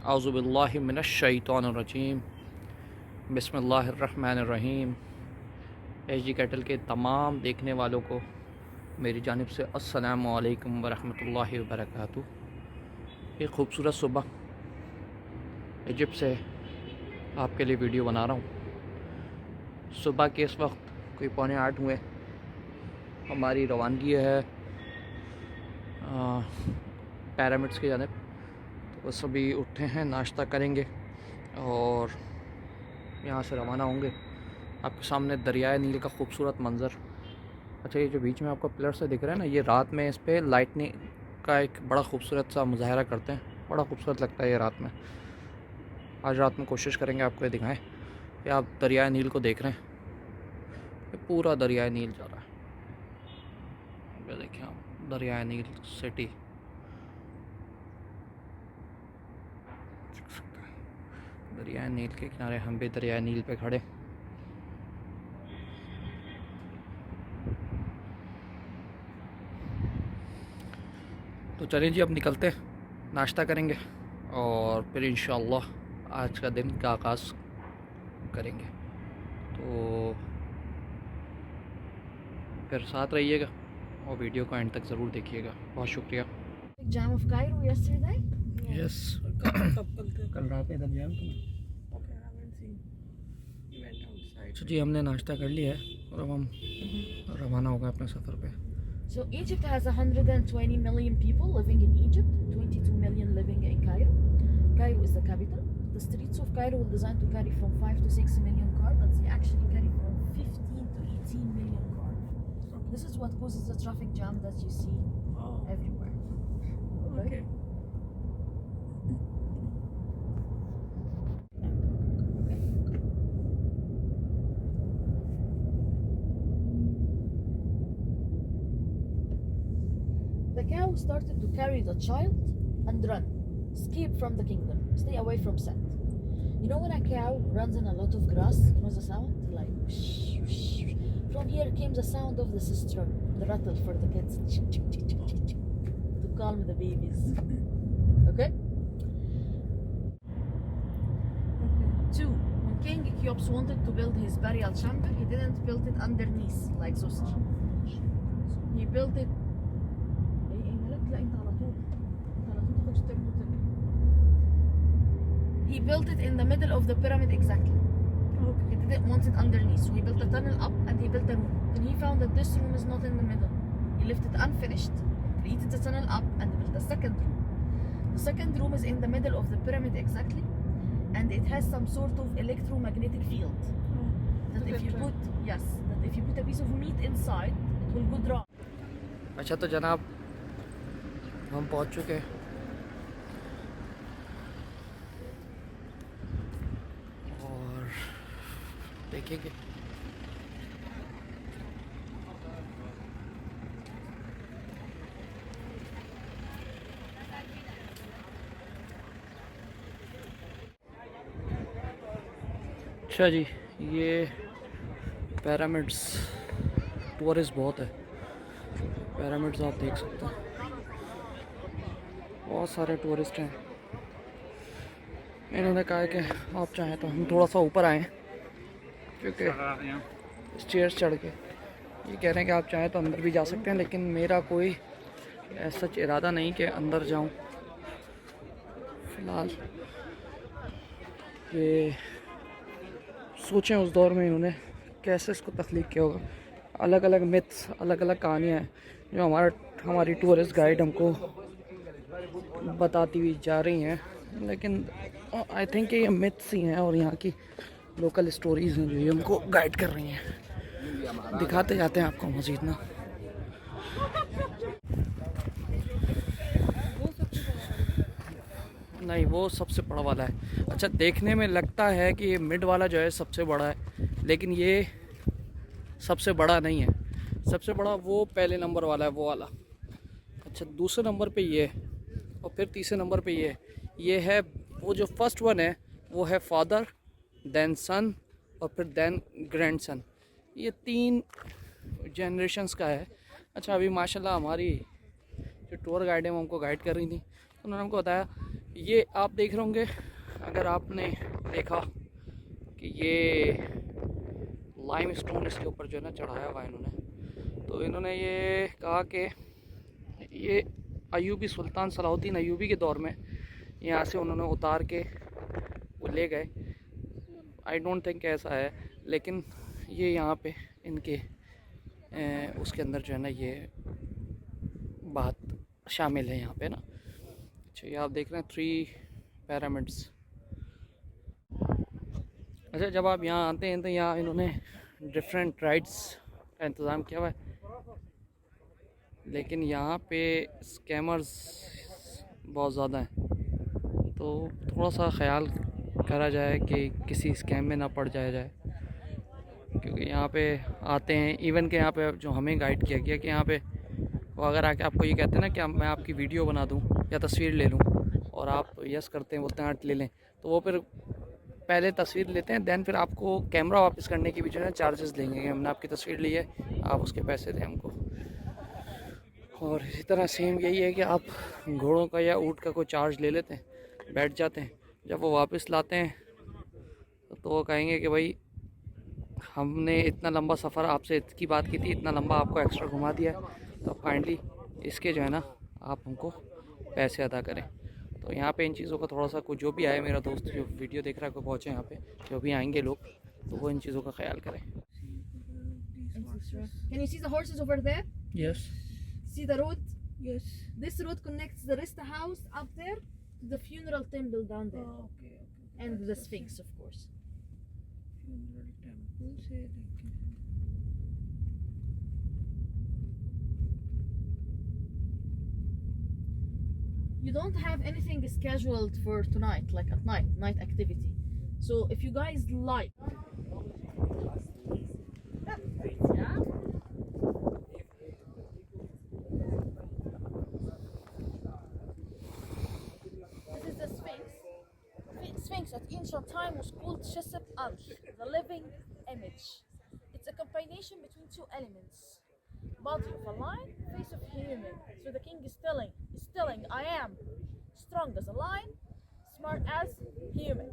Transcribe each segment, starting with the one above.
औज़ुबिल्लाहि मिनश्शैतानिर्रजीम बिस्मिल्लाहिर्रहमानिर्रहीम। H D cattle के तमाम देखने वालों को मेरी जानिब से अस्सलामु अलैकुम वरहमतुल्लाहि वबरकातुहू। एक ख़ूबसूरत सुबह इजिप्ट से आपके लिए वीडियो बना रहा हूँ। सुबह के इस वक्त कोई 7:45 हुए। हमारी रवानगी है पिरामिड्स की जानिब। तो सभी उठे हैं, नाश्ता करेंगे और यहाँ से रवाना होंगे। आपके सामने दरियाए नील का खूबसूरत मंज़र। अच्छा, ये जो बीच में आपको पिलर से दिख रहा है ना, ये रात में इस पर लाइटनिंग का एक बड़ा खूबसूरत सा मुजाहरा करते हैं। बड़ा खूबसूरत लगता है ये रात में। आज रात में कोशिश करेंगे आपको ये दिखाएं कि आप दरियाए नील को देख रहे हैं। ये पूरा दरियाए नील जा रहा है। ये देखिए आप, दरियाए नील सिटी। दरियाए नील के किनारे हम भी दरियाए नील पे खड़े। तो चलिए जी, अब निकलते हैं, नाश्ता करेंगे और फिर इंशाअल्लाह आज का दिन का आगाज़ करेंगे। तो फिर साथ रहिएगा और वीडियो को एंड तक ज़रूर देखिएगा। बहुत शुक्रिया। Jam of Cairo yesterday? Yes, कल रात इधर जैम था। अच्छा जी, हमने नाश्ता कर लिया है और अब हम रवाना हो गए अपने सफ़र पे। So Egypt has 120 million people living in Egypt, 22 million living in Cairo. Cairo is the capital. The streets of Cairo were designed to carry from 5 to 6 million cars, but they actually carry from 15 to 18 million cars. This is what causes the traffic jam that you see everywhere. Okay. The cow started to carry the child and run, escape from the kingdom, stay away from Set. You know when a cow runs in a lot of grass, you know the sound? Like whoosh, whoosh. From here came the sound of the sistrum, the rattle for the kids, to calm the babies. Okay? 2. When King Kheops wanted to build his burial chamber, he didn't build it underneath like Zoser. He built it. He built it in the middle of the pyramid exactly. Okay. He didn't want it underneath, so he built a tunnel up and he built a room. Then he found that this room is not in the middle. He left it unfinished, created the tunnel up and built a second room. The second room is in the middle of the pyramid exactly, and it has some sort of electromagnetic field. That if you put a piece of meat inside, it will go dry. अच्छा तो जनाब, हम पहुंच चुके हैं और देखेंगे। अच्छा जी, ये पिरामिड्स, टूरिस्ट बहुत है। पिरामिड्स आप देख सकते हैं, बहुत सारे टूरिस्ट हैं। इन्होंने कहा है कि आप चाहें तो हम थोड़ा सा ऊपर आएँ, क्योंकि स्टेयर्स चढ़ के ये कह रहे हैं कि आप चाहें तो अंदर भी जा सकते हैं, लेकिन मेरा कोई ऐसा इरादा नहीं कि अंदर जाऊं। फ़िलहाल ये सोचें उस दौर में इन्होंने कैसे इसको तख्लीक किया होगा। अलग अलग मिथ्स, अलग अलग कहानियाँ हैं जो हमारी टूरिस्ट गाइड हमको बताती हुई जा रही हैं, लेकिन आई थिंक ये मिथ्स ही हैं और यहाँ की लोकल स्टोरीज़ हैं जो ये हमको गाइड कर रही हैं। दिखाते जाते हैं आपको मज़ीद ना। नहीं, वो सबसे बड़ा वाला है। अच्छा, देखने में लगता है कि ये मिड वाला जो है सबसे बड़ा है, लेकिन ये सबसे बड़ा नहीं है। सबसे बड़ा वो पहले नंबर वाला है, वो वाला। अच्छा, दूसरे नंबर पे ये और फिर तीसरे नंबर पे ये है। वो जो फर्स्ट वन है वो है फादर, देन सन और फिर देन ग्रैंडसन। ये 3 जनरेशन्स का है। अच्छा, अभी माशाल्लाह हमारी जो टूर गाइड है वो हमको गाइड कर रही थी, उन्होंने हमको बताया ये आप देख रहे होंगे, अगर आपने देखा कि ये लाइम स्टोन इसके ऊपर जो है ना चढ़ाया हुआ है इन्होंने, तो इन्होंने ये कहा कि ये अयूबी सुल्तान सलाहुद्दीन अयूबी के दौर में यहाँ से उन्होंने उतार के वो ले गए। आई डोंट थिंक ऐसा है, लेकिन ये यहाँ पे इनके उसके अंदर जो है ना ये बात शामिल है यहाँ पे ना। अच्छा, ये आप देख रहे हैं 3 पिरामिड्स। अच्छा, जब आप यहाँ आते हैं तो यहाँ इन्होंने डिफरेंट राइड्स का इंतज़ाम किया हुआ है, लेकिन यहाँ पे स्कैमर्स बहुत ज़्यादा हैं, तो थोड़ा सा ख्याल करा जाए कि किसी स्कैम में ना पड़ जाया जाए, क्योंकि यहाँ पे आते हैं। इवन के यहाँ पे जो हमें गाइड किया गया कि यहाँ पे वो अगर आके आपको ये कहते हैं ना कि मैं आपकी वीडियो बना दूँ या तस्वीर ले लूँ, और आप यस करते हैं, बोलते हैं हाँ ले लें, तो वो फिर पहले तस्वीर लेते हैं, दैन फिर आपको कैमरा वापस करने की भी जो है चार्जेस लेंगे कि हमने आपकी तस्वीर ली है, आप उसके पैसे दें हमको। और इसी तरह सेम यही है कि आप घोड़ों का या ऊँट का कोई चार्ज ले लेते हैं, बैठ जाते हैं, जब वो वापस लाते हैं तो वो कहेंगे कि भाई हमने इतना लंबा सफ़र आपसे इसकी बात की थी, इतना लंबा आपको एक्स्ट्रा घुमा दिया है, तो काइंडली इसके जो है ना आप हमको पैसे अदा करें। तो यहाँ पे इन चीज़ों का थोड़ा सा कुछ, जो भी आए मेरा दोस्त जो वीडियो देख रहा है, कोई पहुँचे यहाँ पे, जो भी आएंगे लोग, तो वो इन चीज़ों का ख्याल करें। Can you see the horses over there? Yes. See the road? Yes. This road connects the rest house up there to the funeral temple down there. Oh, okay, okay. And the Sphinx, of course. Funeral temple से लेके You don't have anything scheduled for tonight, like at night activity. So if you guys like. This is the Sphinx. Sphinx at ancient time was called Chesed Anch, the living image. It's a combination between two elements. Body of a lion, face of a human. So the king is telling, I am strong as a lion, smart as human.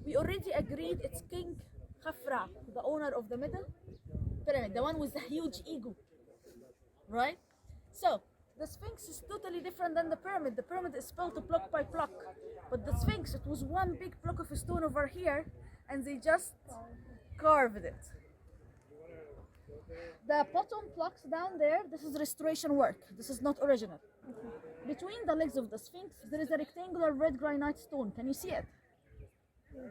We already agreed it's King Khafra, the owner of the middle pyramid, the one with the huge ego, right? So the Sphinx is totally different than the pyramid. The pyramid is built block by block, but the Sphinx, it was one big block of stone over here, and they just carved it. The bottom blocks down there, this is restoration work. This is not original. Between the legs of the Sphinx, there is a rectangular red granite stone. Can you see it?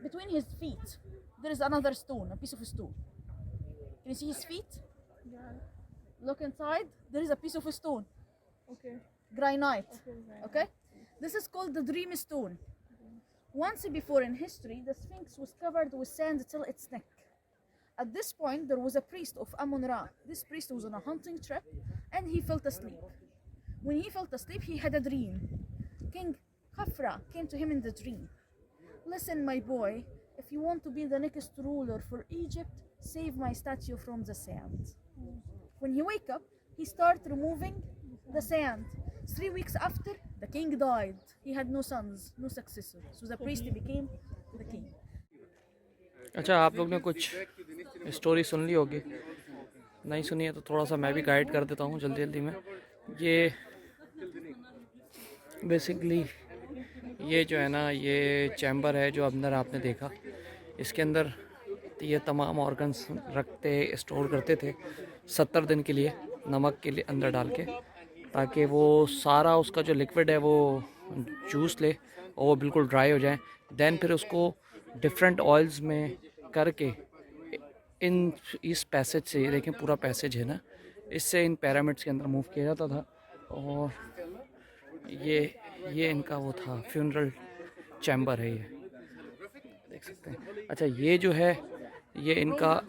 Between his feet, there is another stone, a piece of stone. Can you see his feet? Yeah. Look inside, there is a piece of stone. Okay. Granite. Okay. Okay? This is called the dream stone. Once before in history, the Sphinx was covered with sand till its neck. At this point, there was a priest of Amun-Ra. This priest was on a hunting trip and he fell asleep. When he fell asleep, he had a dream. King Khafra came to him in the dream. Listen, my boy, if you want to be the next ruler for Egypt, save my statue from the sand. When he wake up, he started removing the sand. 3 weeks after, the king died. He had no sons, no successor. So the priest became the king. अच्छा, आप लोग ने कुछ story सुन ली होगी, नहीं सुनी है तो थोड़ा सा मैं भी गाइड कर देता हूँ जल्दी जल्दी में। ये बेसिकली ये जो है ना ये चैम्बर है जो अंदर आपने देखा, इसके अंदर ये तमाम ऑर्गन्स रखते स्टोर करते थे 70 दिन के लिए नमक के लिए अंदर डाल के, ताकि वो सारा उसका जो लिक्विड है वो जूस ले और वो बिल्कुल ड्राई हो जाए। दैन फिर उसको डिफरेंट ऑयल्स में करके इस पैसेज से, ये देखें पूरा पैसेज है ना, इससे इन पिरामिड्स के अंदर मूव किया जाता था। और ये इनका वो था फ्यूनरल चैम्बर है, ये देख सकते हैं। अच्छा, ये जो है ये इनका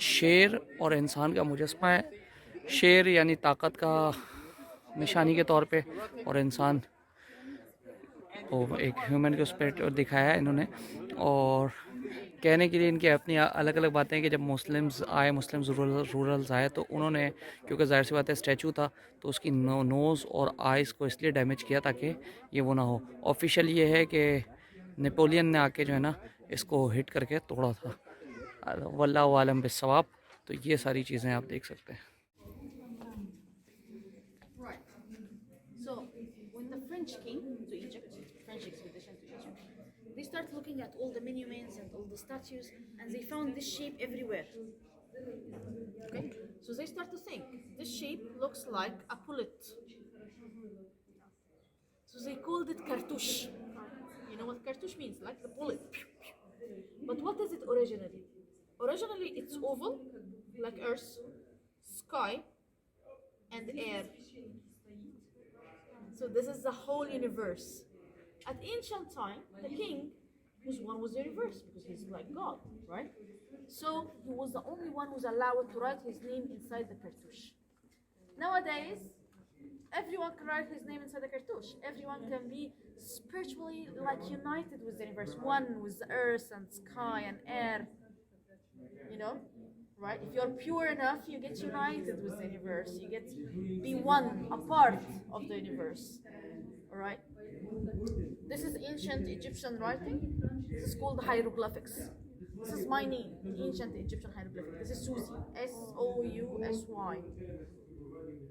शेर और इंसान का मुजस्मा है। शेर यानी ताकत का निशानी के तौर पे, और इंसान वो एक ह्यूमन के उस पर दिखाया है इन्होंने। और कहने के लिए इनकी अपनी अलग अलग बातें हैं कि जब मुस्लिम्स रूरल्स आए तो उन्होंने, क्योंकि ज़ाहिर सी बात है स्टैचू था, तो उसकी नोज़ और आइज़ को इसलिए डैमेज किया ताकि ये वो ना हो। ऑफिशियल ये है कि नेपोलियन ने आके जो है ना इसको हिट करके तोड़ा था। वल्लाहु आलम बिस्सवाब। तो ये सारी चीज़ें आप देख सकते हैं। Right. So when the French came to Egypt, French expedition to Egypt, they start looking at all the monuments and all the statues, and they found this shape everywhere. Okay, so they start to think this shape looks like a bullet. So they called it cartouche. You know what cartouche means? Like the bullet. But what is it originally? Originally, it's oval, like earth, sky, and air. So this is the whole universe. At ancient time, the king was the universe because he's like God, right? So he was the only one who's allowed to write his name inside the cartouche. Nowadays, everyone can write his name inside the cartouche. Everyone can be spiritually like united with the universe, one with the earth and sky and air. You know, right? If you're pure enough, you get united with the universe. You get to be one, a part of the universe. All right. This is ancient Egyptian writing. This is called hieroglyphics. This is my name, ancient Egyptian hieroglyphic. This is Susie, Sousy.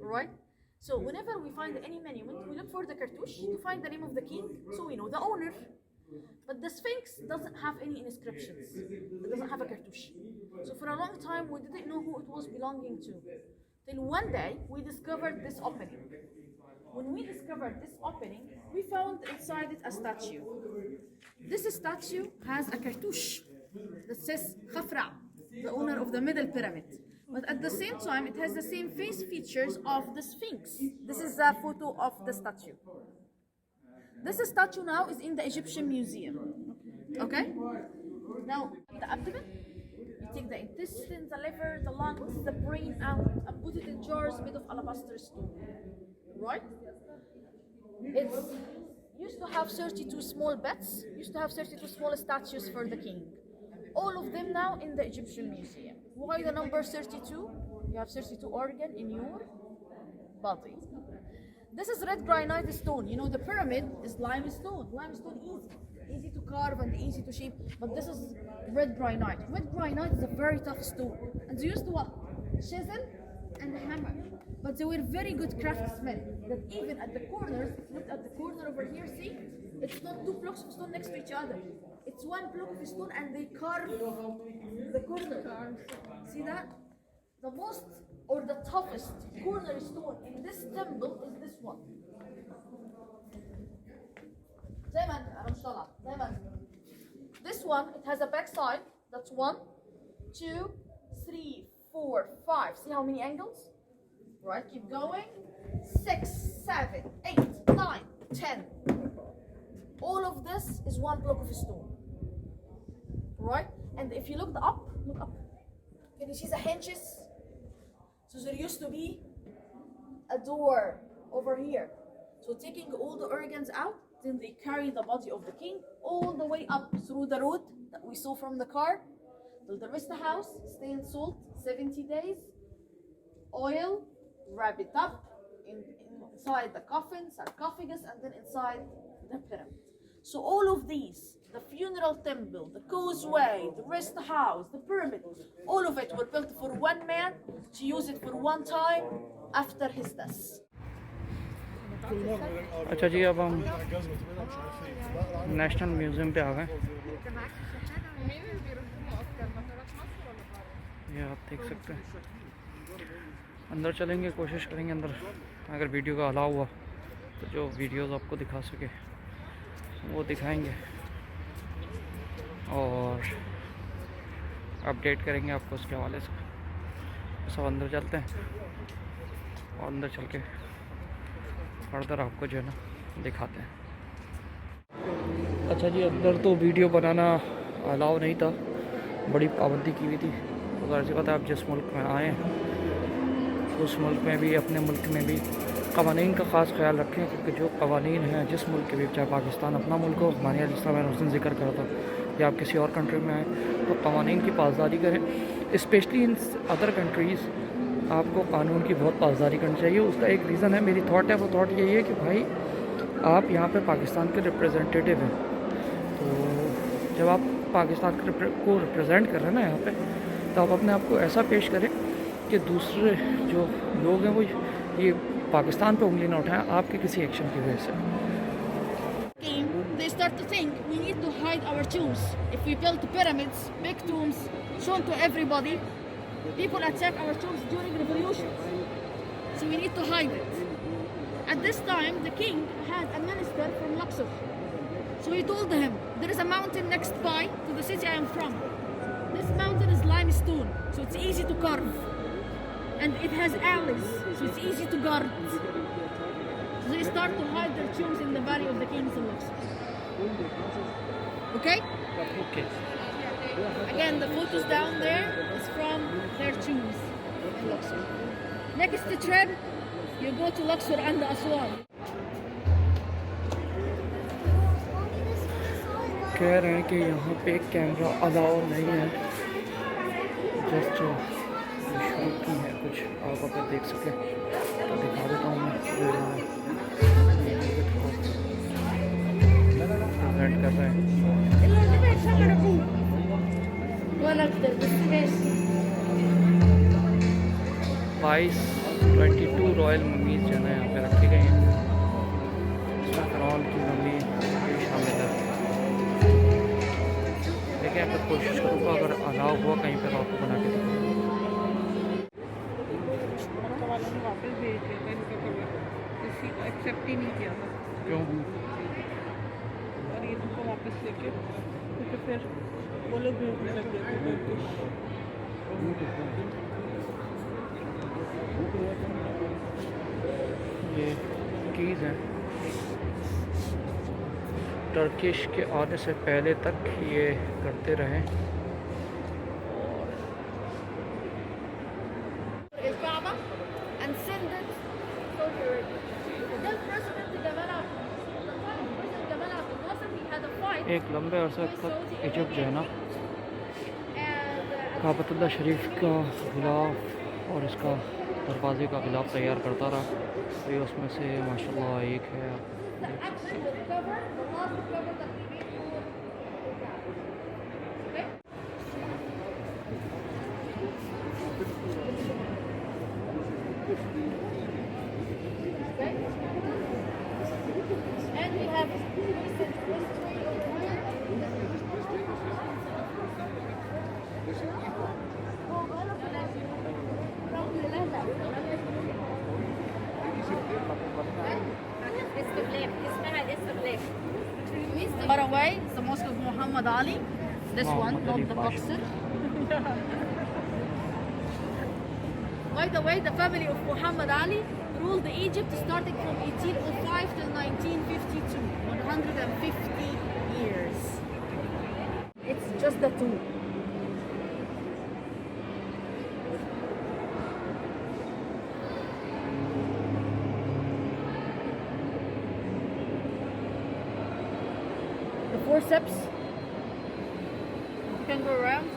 All right. So whenever we find any monument, we look for the cartouche to find the name of the king, so we know the owner. But the Sphinx doesn't have any inscriptions. It doesn't have a cartouche. So for a long time, we didn't know who it was belonging to. Till one day, we discovered this opening. When we discovered this opening, we found inside it a statue. This statue has a cartouche that says Khafra, the owner of the middle pyramid. But at the same time, it has the same face features of the Sphinx. This is a photo of the statue. This statue now is in the Egyptian Museum. Okay? Now, the abdomen, you take the intestine, the liver, the lungs, the brain out, and put it in jars made of alabaster stone. Right? It used to have 32 small beds, used to have 32 small statues for the king. All of them now in the Egyptian Museum. Why the number 32? You have 32 organs in your body. This is red granite stone. You know, the pyramid is limestone. Limestone easy to carve and easy to shape, but this is red granite. Red granite is a very tough stone. And they used to what? Chisel and hammer. But they were very good craftsmen. That even at the corners, look at the corner over here, see? It's not two blocks of stone next to each other. It's one block of stone and they carve the corner. See that? The most or the toughest cornerstone in this temple is this one. This one, it has a back side. That's 1, 2, 3, 4, 5. See how many angles? Right, keep going. 6, 7, 8, 9, 10. All of this is one block of stone. Right? And if you look up, can you see the hinges? So there used to be a door over here. So taking all the organs out, then they carry the body of the king all the way up through the road that we saw from the car to the rest of the house, stay in salt 70 days, oil, wrap it up inside the coffin, sarcophagus, and then inside the pyramid. So all of these, the funeral temple, the causeway, the rest house, the pyramid, all of it were built for one man to use it for one time after his death. अच्छा जी, अब हम national museum पे आ गए। ये आप देख सकते हैं। अंदर चलेंगे, कोशिश करेंगे अंदर अगर वीडियो का अलाउ हुआ तो जो वीडियोस आपको दिखा सके वो दिखाएंगे और अपडेट करेंगे आपको उसके हवाले से। सब अंदर चलते हैं और अंदर चल के फर्दर आपको जो है ना दिखाते हैं। अच्छा जी, अंदर तो वीडियो बनाना अलाउ नहीं था, बड़ी पाबंदी की हुई थी। तो ज़ाहिर सी बात है, आप जिस मुल्क में आए उस मुल्क में भी, अपने मुल्क में भी क़वानीन का ख़ास ख्याल रखें, क्योंकि जो क़वानीन हैं जिस मुल्क के भी, चाहे पाकिस्तान अपना मुल्क हो, हमारे यहाँ जिस तरह मैंने उस दिन जिक्र करा था, या आप किसी और कंट्री में आएँ तो कवानीन की पासदारी करें। स्पेशली इन अदर कंट्रीज़ आपको कानून की बहुत पासदारी करनी चाहिए। उसका एक रीज़न है, मेरी थॉट है, वो थॉट यही है कि भाई आप यहाँ पे पाकिस्तान के रिप्रेजेंटेटिव हैं, तो जब आप पाकिस्तान को रिप्रेजेंट कर रहे हैं ना यहाँ पे, तो आप अपने आप को ऐसा पेश करें कि दूसरे जो लोग हैं वो ये पाकिस्तान पे उंगली ना उठाएं आपके किसी एक्शन की वजह से। They start to think we need to hide our tombs. If we build pyramids, big tombs, shown to everybody, people attack our tombs during revolutions. So we need to hide it. At this time, the king had a minister from Luxor. So he told him, there is a mountain next by to the city I am from. This mountain is limestone, so it's easy to carve. And it has alleys, so it's easy to guard. So they start to hide their tombs in the valley of the kings of Luxor. Okay? Okay. Again, the photos down there is from their tombs in Luxor. Next trip, you go to Luxor and Aswan. कह रहे हैं कि यहाँ पे camera allow नहीं है, just shoot की है कुछ, आप अगर देख सकें तो दिखा देता हूँ मैं वीडियो में। प्रेजेंट कर रहे हैं 22 रॉयल ममीज जो है ना यहाँ पे रखी गई हैं। इसमें फ़िरौन की मम्मी शामिल है। देखिए अगर कोशिश करूँगा, अगर अलाउ हुआ कहीं पर आपको बना के दूँगा। वापस भेज दिया था इनका कवर, किसी को एक्सेप्ट ही नहीं किया था। क्यों? और ये तुमको वापस लेके क्योंकि फिर वो लोग भेजने लग गए थे टर्किश। ये कीज़ हैं, टर्किश के आने से पहले तक ये करते रहे। एक लंबे अरसे तक इजिप्ट जो है ना काबतुल्लाह शरीफ का गिलाफ और इसका दरवाज़े का गिलाफ तैयार करता रहा। तो ये उसमें से माशाल्लाह एक है, आप देख सकते हैं। And we have recent history far away is the mosque of Muhammad Ali. This one, not the boxer. By the way, the family of Muhammad Ali ruled Egypt starting from 1805 till 1952, 150 years. It's just the two. The forceps, you can go around.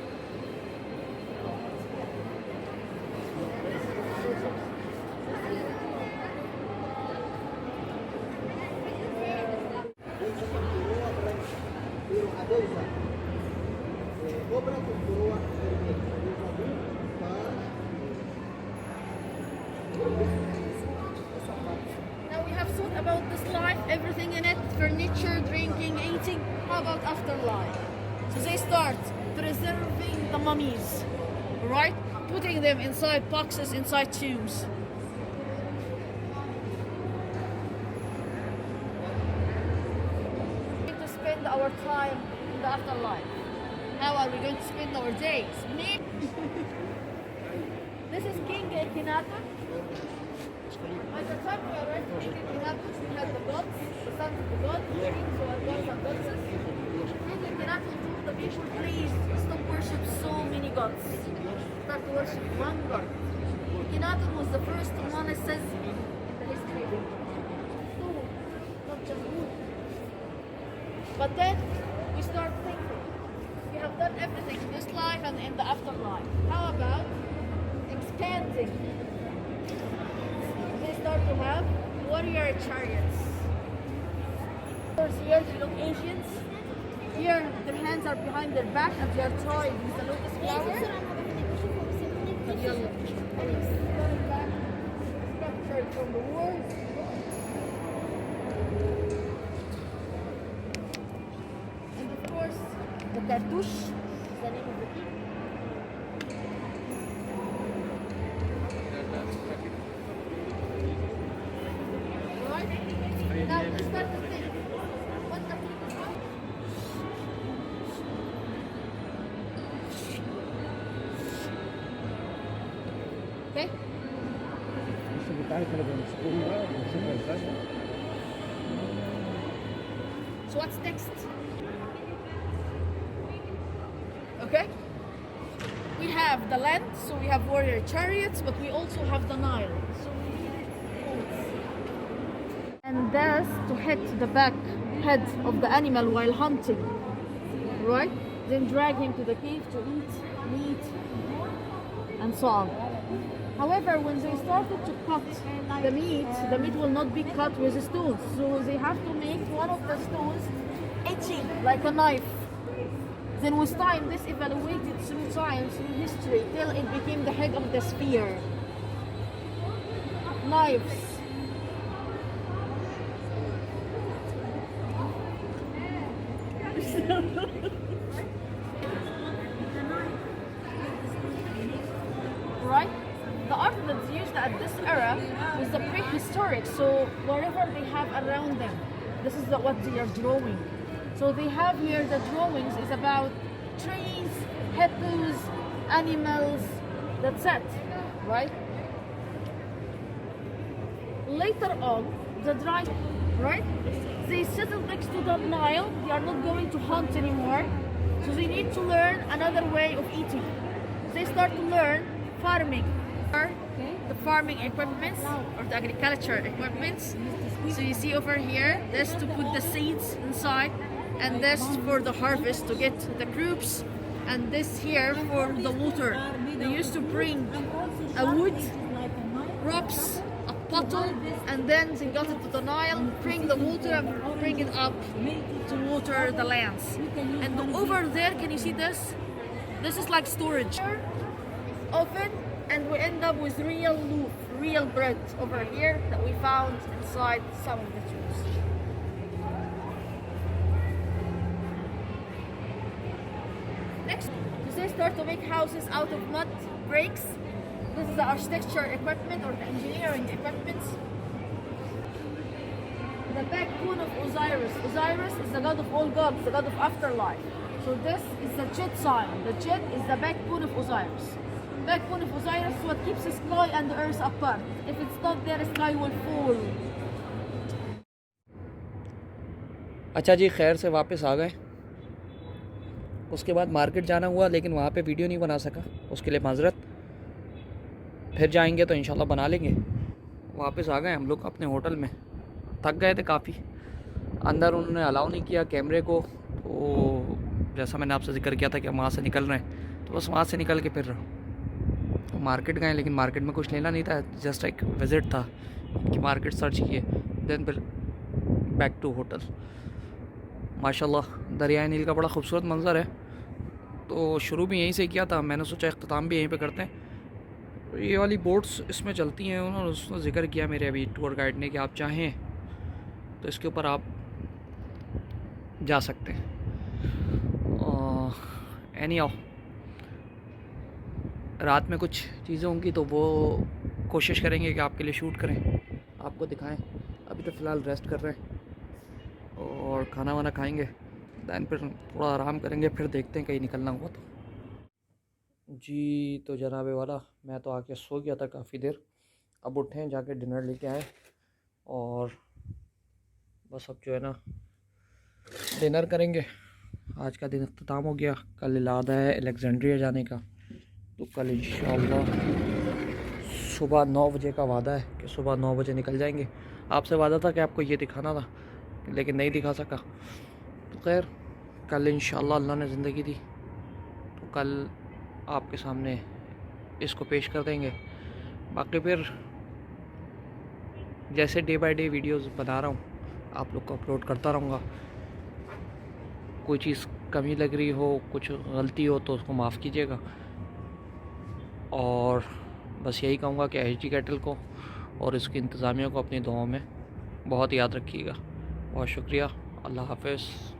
Now we have thought about this life, everything in it, furniture, drinking, eating. How about afterlife? So they start preserving the mummies, right? Putting them inside boxes, inside tombs. We need to spend our time in the afterlife. How are we going to spend our days? This is King Akhenaten. By the time we arrived at King Akhenaten, we had the gods, the sons of the gods, the kings who are gods and goddesses. King Akhenaten told the people, please stop worship so many gods. Start to worship one god. Akhenaten was the first one, it says, in the history. Two, not just one. But then we start thinking, everything in this life and in the afterlife. How about expanding? They start to have warrior chariots. Of course, here they look Asians. Here their hands are behind their back and they are toying with the lotus flower. Captured from the wars. And of course, the Cartouche is the name of the king. Right? Now let's start to think. What the king is doing? Okay? So what's next? Okay? We have the land, so we have warrior chariots, but we also have the Nile. So we needed boats. And that's to hit the back head of the animal while hunting. Right? Then drag him to the cave to eat meat and so on. However, when they started to cut the meat will not be cut with stones. So they have to make one of the stones edging like a knife. Then with time, this evaluated through time, through history, till it became the head of the sphere. Knives. Right? The art that's used at this era is the prehistoric, so whatever they have around them, this is what they are drawing. So they have here the drawings is about trees, hippos, animals, that's it, right? Later on, the dry, right? They settle next to the Nile, they are not going to hunt anymore, so they need to learn another way of eating. They start to learn farming. The farming equipments or the agriculture equipments. So you see over here, this to put the seeds inside, and this for the harvest to get the crops, and this here for the water. They used to bring a wood, ropes, a bottle, and then they got it to the Nile, bring the water and bring it up to water the lands. And over there, can you see this? This is like storage. Oven, and we end up with real loaf, real bread over here that we found inside some of the tubes. Next, they start to make houses out of mud bricks. This is the architecture equipment or the engineering equipment. The backbone of Osiris. Osiris is the god of all gods, the god of afterlife. So this is the jet sign. The jet is the backbone of Osiris. Backbone of Osiris is what keeps the sky and the earth apart. If it's not there, the sky will fall. अच्छा जी, खैर से वापस आ गए। उसके बाद market जाना हुआ, लेकिन वहाँ पे वीडियो नहीं बना सका, उसके लिए माजरत। फिर जाएंगे तो इंशाल्लाह बना लेंगे। वापस आ गए हम लोग अपने होटल में। थक गए थे काफ़ी। अंदर उन्होंने अलाउ नहीं किया कैमरे को, तो जैसा मैंने आपसे जिक्र किया था कि हम वहाँ से निकल रहे हैं, तो बस वहाँ से निकल के फिर मार्केट गए, लेकिन मार्केट में कुछ लेना नहीं था, जस्ट एक विज़िट था कि मार्केट सर्च किए, देन फिर बैक टू होटल। माशाल्लाह दरियाए नील का बड़ा खूबसूरत मंज़र है। तो शुरू भी यहीं से किया था, मैंने सोचा इख्तिताम भी यहीं पे करते हैं। ये वाली बोट्स इसमें चलती हैं, उन्होंने उसने ज़िक्र किया मेरे अभी टूर गाइड ने कि आप चाहें तो इसके ऊपर आप जा सकते हैं। एनी हाउ, रात में कुछ चीज़ें होंगी तो वो कोशिश करेंगे कि आपके लिए शूट करें, आपको दिखाएं। अभी तो फ़िलहाल रेस्ट कर रहे हैं और खाना वाना खाएंगे, दैन फिर थोड़ा आराम करेंगे, फिर देखते हैं कहीं निकलना हुआ तो। जी तो जनाबे वाला, मैं तो आके सो गया था काफ़ी देर, अब उठे हैं, जाके डिनर लेके आए और बस अब जो है ना डिनर करेंगे। आज का दिन अख्ताम हो गया, कल इलादा है अलेक्जेंड्रिया जाने का, तो कल इंशाअल्लाह सुबह 9 बजे का वादा है कि सुबह 9 बजे निकल जाएंगे। आपसे वादा था कि आपको ये दिखाना था, लेकिन नहीं दिखा सका। तो खैर कल इंशाअल्लाह अल्लाह ने ज़िंदगी दी कल आपके सामने इसको पेश कर देंगे। बाकी फिर जैसे डे बाय डे वीडियोस बना रहा हूँ आप लोग को अपलोड करता रहूँगा। कोई चीज़ कमी लग रही हो, कुछ गलती हो तो उसको माफ़ कीजिएगा। और बस यही कहूँगा कि एचडी कैटल को और इसकी इंतज़ामिया को अपनी दुआओं में बहुत याद रखिएगा। बहुत शुक्रिया। अल्लाह हाफ़िज़।